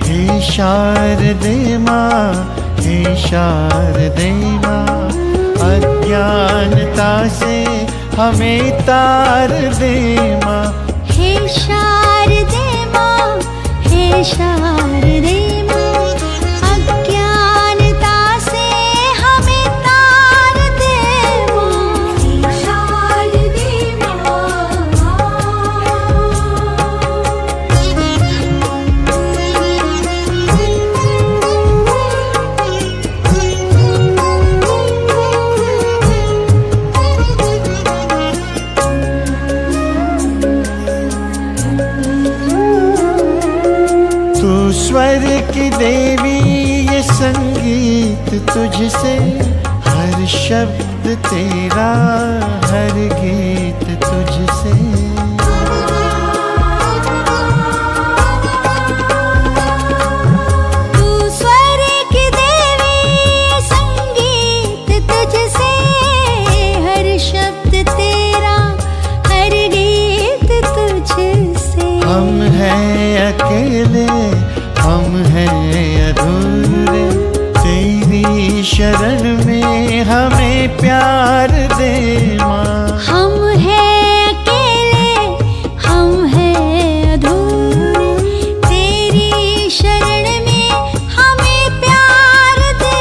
हे शारदे माँ, हे शारदे माँ, अज्ञानता से हमें तार दे माँ। हे शारदे माँ, हे शारदे माँ, अज्ञानता से हमें तार दे माँ। हे शारदे स्वर की देवी ये संगीत तुझसे, हर शब्द तेरा, हर गीत तुझसे। तू स्वर की देवी ये संगीत तुझसे, हर शब्द तेरा, हर गीत तुझसे। हम हैं अकेले, हम हैं अधूरे, तेरी शरण में हमें प्यार दे माँ। हम हैं अकेले, हम हैं अधूरे, तेरी शरण में हमें प्यार दे।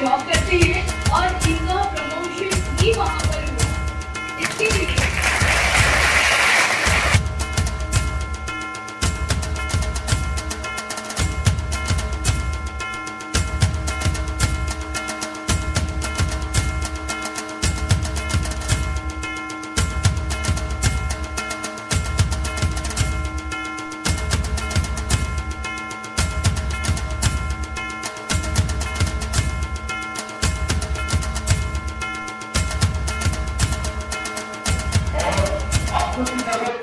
जॉब करते हैं और इनका प्रमोशन ही वहाँ पर हुआ। इसके लिए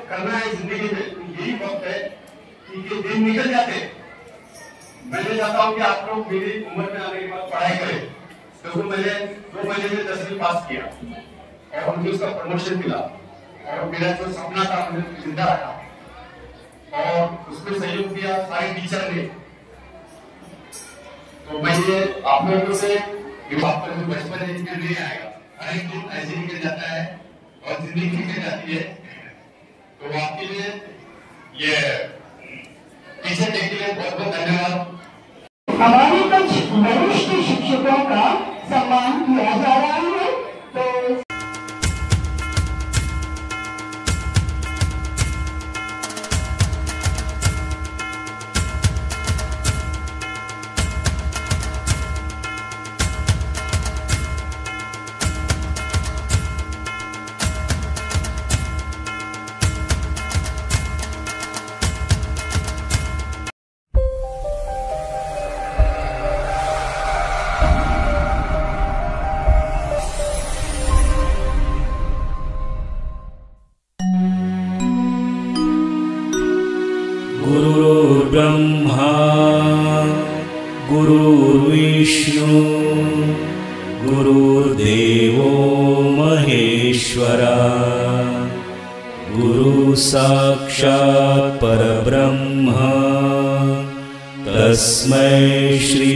करना है जिंदगी में, यही वक्त है कि दिन निकल जाते हैं। मैं ये चाहता हूँ कि आप लोग मेरी उम्र में आने के बाद पढ़ाई करें। तो मैंने 2 महीने में 10वीं पास किया और मुझे उसका प्रमोशन मिला और मेरा जो सपना था मुझे जिंदा रखा और उसमें सहयोग दिया सारे टीचर ने। तो मैं ये आप लोगों से आपका जो बचपन है निकल नहीं आएगा, हर एक दिन ऐसे निकल जाता है और जिंदगी निकल जाती है। तो आपके लिए ये टीचर डे के लिए बहुत बहुत धन्यवाद। हमारे कुछ वरिष्ठ शिक्षकों का सम्मान किया जा रहा है। तो गुरुर्ब्रह्मा गुरुर्विष्णु गुरुर्देवो महेश्वरा, गुरु साक्षात् परब्रह्म तस्मै श्री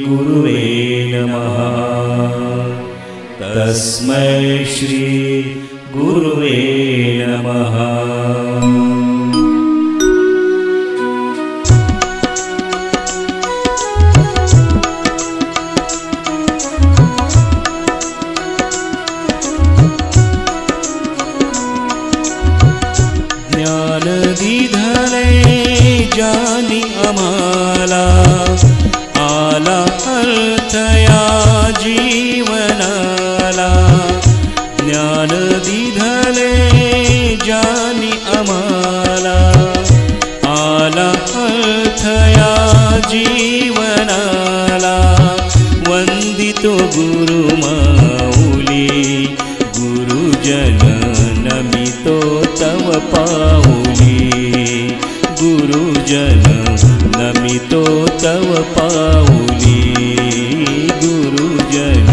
गुरुवे नमः। तस्मै श्री गुरुवे नमः। जीवनाला वंदितो गुरु माऊली गुरुजन नमितो तव पाऊली गुरुजन नमितो तव पाऊली गुरुजन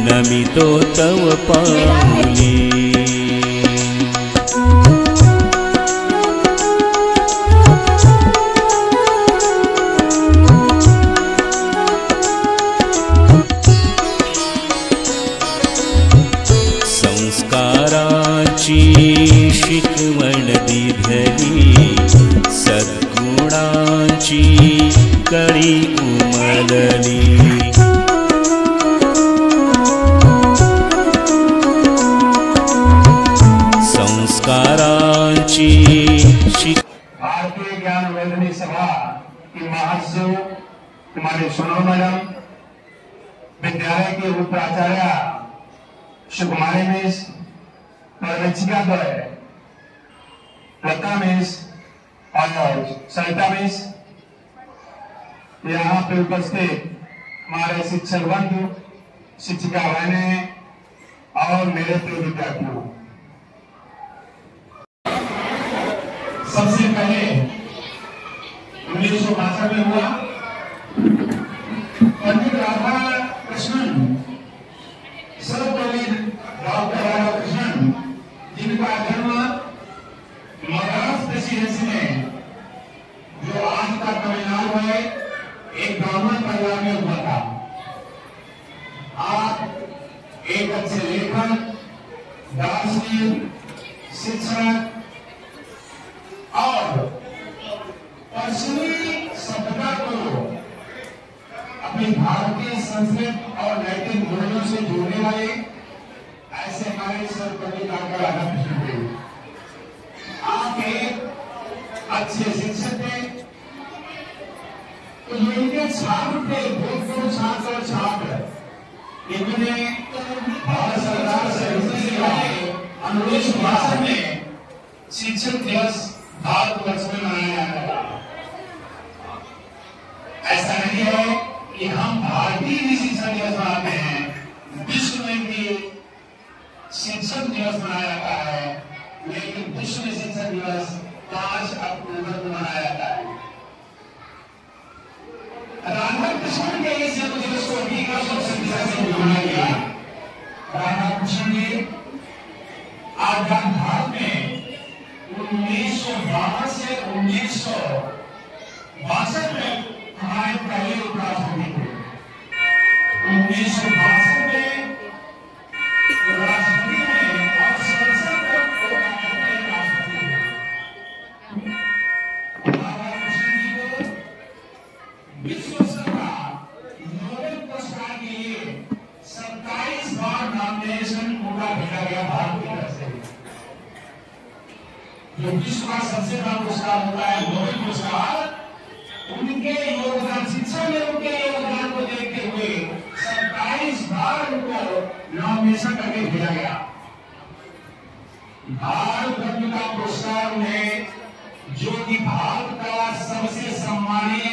नमितो तव पाऊली। संस्काराची शिकवण दिधली सद्गुणाची कळी उमलली संस्काराची भारतीय ज्ञान वर्धनी सभा की महासचिव कुमारी सोनल मैडम, विद्यालय के उप प्राचार्य शिवकुमारी मिस, प्रवचिका द्वय लता मिस और सरिता मिस, यहाँ पे उपस्थित हमारे शिक्षक बंधु, शिक्षिका बहनें और मेरे प्रिय विद्यार्थियों, सबसे पहले 1962 में हुआ पंडित राधा कृष्णन, सर्वपल्ली डॉक्टर राधा कृष्णन, जिनका जन्म मद्रास प्रेसिडेंसी में जो आज का तमिलनाडु है एक ब्राह्मण परिवार में हुआ था। आप एक अच्छे लेखक, दार्शनिक, शिक्षक और पश्चिमी सभ्यता को अपनी भारतीय संस्कृति और नैतिक मूल्यों से जोड़ने वाले ऐसे हमारे सर्वपल्ली डॉक्टर राधा कृष्णन थे। आप एक अच्छे शिक्षक थे, तो ये इनके छात्र थे, भूतपूर्व छात्र और छात्र, इन्होंने भारत सरकार से 1962 में शिक्षक दिवस भारतवर्ष में मनाया जाता है। ऐसा नहीं है कि हम भारतीय भी शिक्षक दिवस मनाते हैं, विश्व में भी शिक्षक दिवस मनाया जाता है, लेकिन विश्व में शिक्षक दिवस 5 अक्टूबर को मनाया जाता है। राधा कृष्णन के इस जन्म दिवस को भी शिक्षक दिवस से मनाया गया। राधा कृष्णन जी आजाद भारत में 1962 से 1962 में हमारे पहले उपराष्ट्रपति थे। 1962 में राष्ट्रपति ने और संसद को राष्ट्रपति थे। राधा कृष्णन जी को विश्व सभा नोबेल पुरस्कार के लिए 27 बार नॉमिनेशन पूरा भेजा गया भारत की तरफ से। जो विश्व का सबसे बड़ा पुरस्कार होता है नोबेल पुरस्कार, उनके योगदान, शिक्षा में उनके योगदान को देखते हुए 27 बार उनको नॉमिनेशन करके भेजा गया। भारत रत्न का पुरस्कार उन्हें, जो कि भारत का सबसे सम्मानीय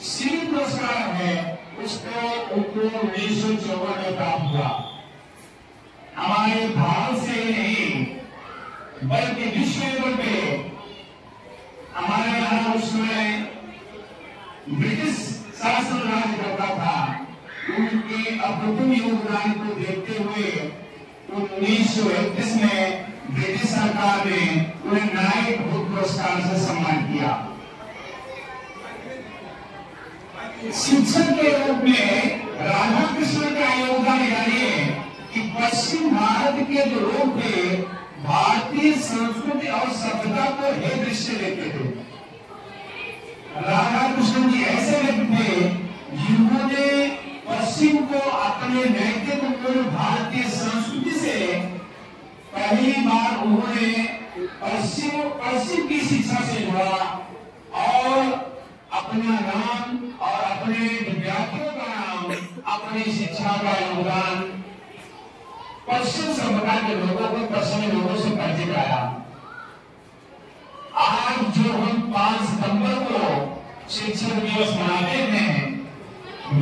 सिविल पुरस्कार है, उसको उनको 1954 में प्राप्त हुआ। हमारे भारत से ही नहीं बल्कि विश्व लेवल पे हमारे यहाँ उस समय ब्रिटिश शासन राज करता था, उनके अप्रतिम योगदान को देखते हुए 1931 में ब्रिटिश सरकार ने उन्हें नाइट हुड पुरस्कार से सम्मान किया। शिक्षक के रूप में राधा कृष्णन का योगदान जानिए कि पश्चिम भारत के जो लोग थे, भारतीय संस्कृति और सभ्यता को हे दृश्य लेते थे। राधा कृष्णन जी ऐसे व्यक्ति थे जिन्होंने पश्चिम को अपने नैतिक मूल्य भारतीय संस्कृति से पहली बार उन्होंने पश्चिम की शिक्षा से जुड़ा और अपना नाम और अपने विद्यार्थियों का नाम, अपनी शिक्षा का योगदान पश्चिम सभ्यता के लोगों को, पश्चिमी लोगों से परिचय कराया। आज जो हम 5 सितंबर को शिक्षक दिवस मनाते हैं,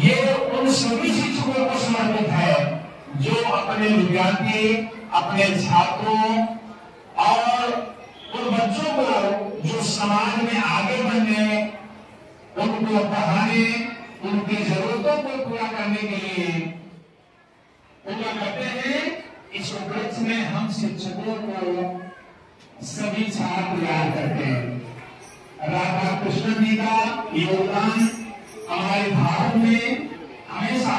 ये उन सभी शिक्षकों को समर्पित है जो अपने विद्यार्थी, अपने छात्रों और उन बच्चों को जो समाज में आगे बढ़ने, उनको पढ़ाने, उनकी जरूरतों को पूरा करने के लिए पूरा करते हैं। इस उपलक्ष्य में हम शिक्षकों को सभी छात्र याद करते हैं। राधा कृष्णन जी का योगदान हमारे भारत में हमेशा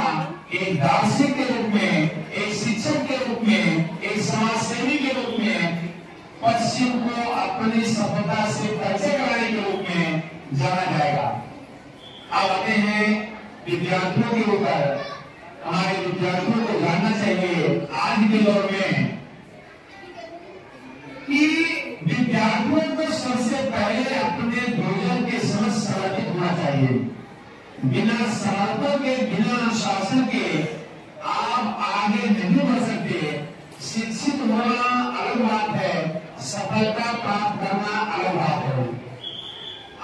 एक दार्शनिक के रूप में, एक शिक्षक के रूप में, एक समाज सेवी के रूप में, पश्चिम को अपनी सफलता से परिचय कराने के रूप में जाना जाएगा। अब आते हैं विद्यार्थियों के ऊपर। हमारे विद्यार्थियों को जानना चाहिए आज के दौर में कि विद्यार्थियों को सबसे पहले अपने भोजन के समय समर्पित होना चाहिए। बिना समर्पण के, बिना अनुशासन के आप आगे नहीं बढ़ सकते। शिक्षित होना अलग बात है, सफलता प्राप्त करना अलग बात है।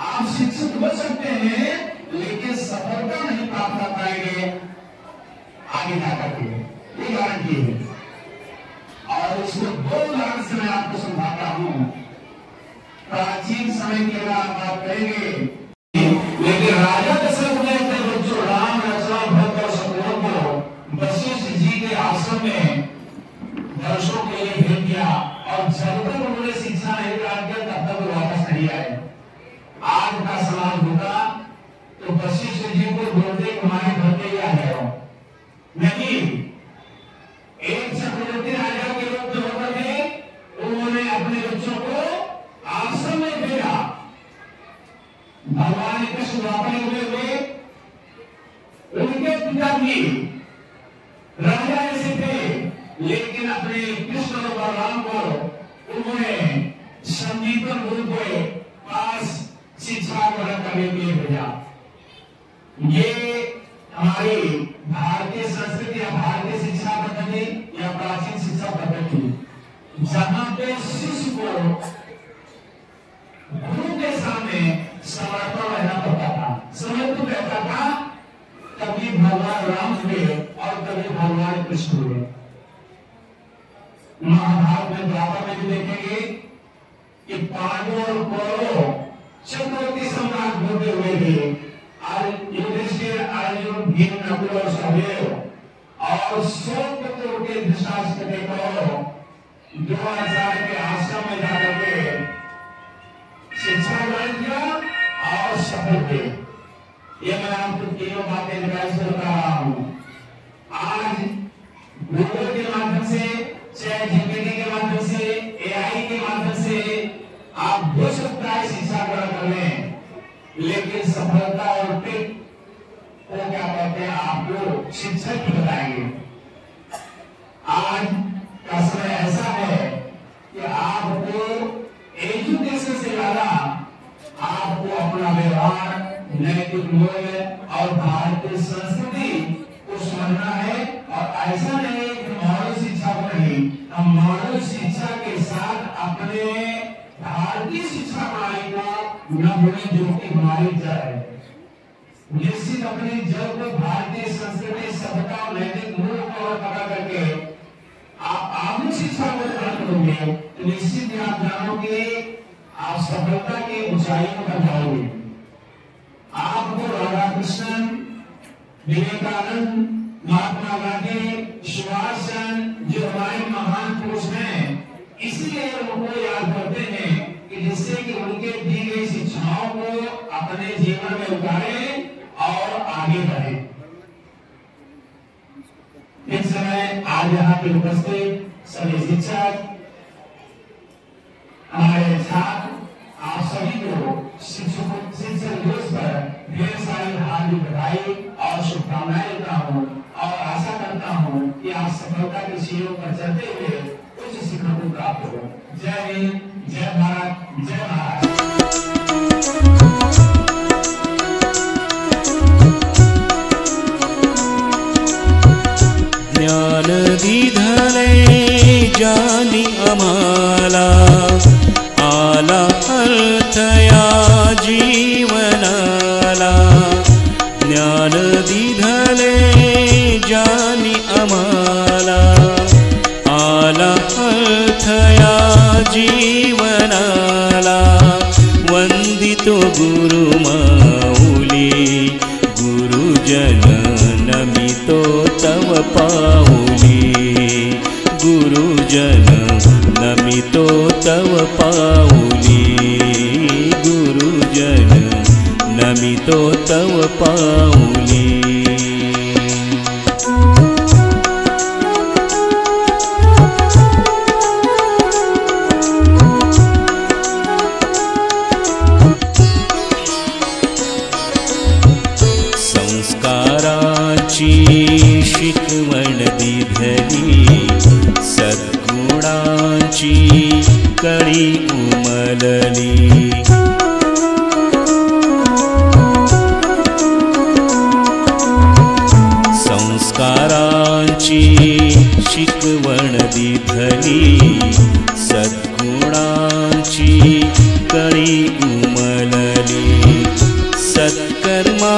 आप शिक्षित हो सकते हैं लेकिन सफलता नहीं प्राप्त कर पाएंगे आगे जाकर के, ये गारंटी है। और इसको दो उदाहरण से मैं आपको समझाता हूं। प्राचीन समय की अगर आप बात करेंगे, लेकिन राजा दशरथ ने अपने बच्चों राम, लक्ष्मण, भरत और शत्रुघ्न को वशिष्ठ जी के आश्रम में दर्शनों के लिए भेज दिया और जब तक उन्होंने शिक्षा नहीं प्राप्त किया तब तक वापस नहीं आए। आज का समाज होता तो वशिष्ठ जी को बोलते हमारे घर पे आ जाओ, नहीं। एक चक्रवर्ती राजा के रूप में होकर के उन्होंने अपने बच्चों को आश्रम में भेजा। भगवान कृष्ण द्वापर हुए उनके पिता भी राजा ऐसे थे, लेकिन अपने कृष्ण और बलराम को उन्होंने संदीपन गुरु के पास शिक्षा ग्रहण करने के लिए भेजा। ये हमारी भारतीय संस्कृति या भारतीय शिक्षा पद्धति या प्राचीन शिक्षा पद्धति, जहां पे शिष्य को गुरु के सामने समर्पण रहना पड़ता था, समर्पित रहता था। कभी भगवान राम हुए और कभी भगवान कृष्ण हुए। महाभारत में, द्वापर में भी देखेंगे कि पांडवों और कौरवों चक्रवर्ती सम्राट होते हुए भी युधिष्ठिर, अर्जुन, भीम, नकुल और सहदेव और 100 पुत्रों के धृतराष्ट्र को 2000 के आश्रम में जाकर के शिक्षा ग्रहण किया और सफल थे। ये मैं आपको तीनों बातें निकाल से बता रहा हूं। आज गूगल के माध्यम से, चैट जीपीटी के माध्यम से, एआई के माध्यम से आप 2 सप्ताह शिक्षा ग्रहण कर लें, लेकिन सफलता और ट्रिक को क्या कहते हैं आपको शिक्षक ही बताएंगे। आज का समय ऐसा है कि आपको एजुकेशन से ज्यादा आपको अपना व्यवहार, नैतिक मूल्य और भारतीय संस्कृति को समझना है। और ऐसा नहीं कि मॉडल शिक्षा को नहीं, हम मॉडल शिक्षा के साथ अपने भारतीय शिक्षा प्रणाली को न भूलें जो कि हमारी जड़ है। निश्चित अपनी जड़ को भारतीय संस्कृति, सभ्यता और नैतिक मूल्य को और पता करके आप आधुनिक शिक्षा को ग्रहण करोगे तो निश्चित ही आप जानोगे आप सफलता की ऊंचाइयों पर जाओगे। आपको राधा कृष्णन, विवेकानंद, महात्मा गांधी, सुभाष चंद्र जो हमारे महान पुरुष हैं, इसलिए उनको याद करते हैं कि जिससे कि उनके दी गई शिक्षाओं को अपने जीवन में उतारें और आगे बढ़े। इस समय आज यहाँ पे उपस्थित सभी शिक्षक, हमारे छात्र, आप सभी को शिक्षक दिवस पर ढेर सारी हार्दिक बधाई और शुभकामनाएं देता हूँ और आशा करता हूँ कि आप सफलता की सीढ़ियों पर चलते हुए उच्च शिखर को प्राप्त हो। जय हिंद, जय भारत, जय महाराष्ट्र। ज्ञान दिधले जानी आम्हाला आला अर्थया जीवनाला। आला ज्ञान दिधले जानी आम्हाला आला अर्थया जीवनाला वंदितो गुरु माऊली गुरुजन नमितो तव पाऊली गुरुजन नमितो तव पाऊली गुरुजन नमितो तव पाऊली संस्काराची शिकवण दिधली सद्गुणांची कळी उमलली संस्कारांची शिकवण दिधली सद्गुणांची कळी उमलली सत्कर्माची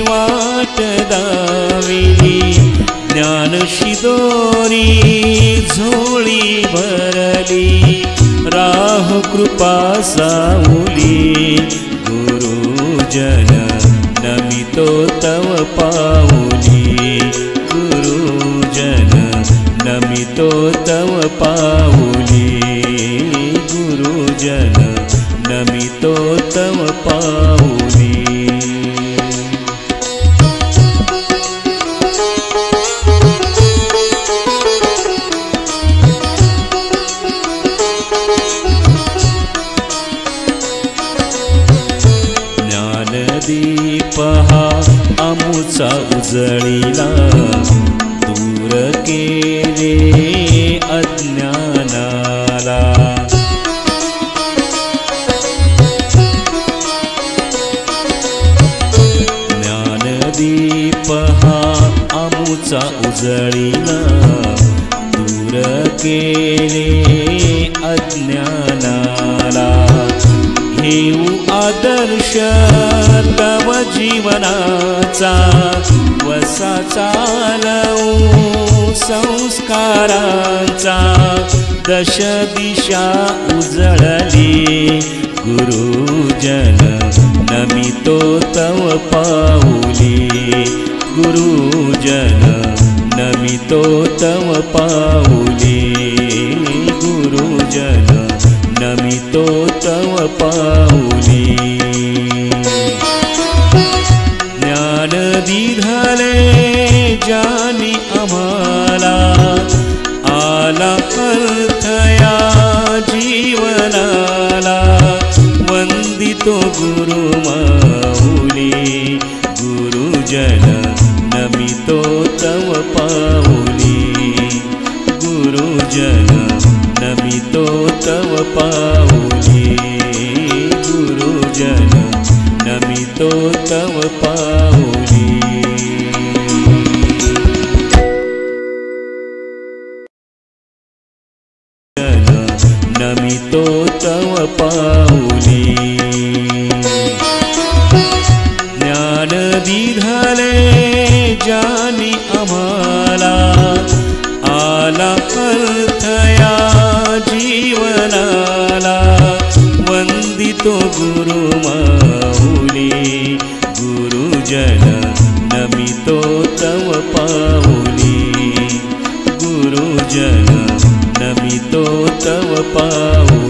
वाट दाविली ज्ञान शिदोरी झोळी भरली राह कृपा साऊली गुरुजन नमितो तव पाऊली गुरुजन नमितो तव पाऊली गुरुजन नमितो तव पाऊली ज्ञानदीप हा अमुचा उजळीला दूर केले अज्ञानाला ज्ञानदीप हा अमुचा उजळीला दूर केले अज्ञानाला घेऊ आदर्श तव जीवनाचा वसा चालवू संस्कारांचा दश दिशा उजळली गुरुजन नमितो तव पाऊली गुरुजन नमितो तव पाऊली गुरुजन नमितो तव पाऊली ज्ञान दिधले जानी आम्हाला आला अर्थया जीवनाला वंदितो गुरु माऊली गुरुजन नमितो तव पाऊली गुरुजन नमितो तव पाऊली गुरुजन नमितो तव पाऊली नमितो तव पाऊली ज्ञान दिधले जानी आम्हाला आला अर्थया जीवनाला वंदितो गुरु माऊली गुरुजन नमितो तव पाऊली गुरुजन नमितो तव पाऊली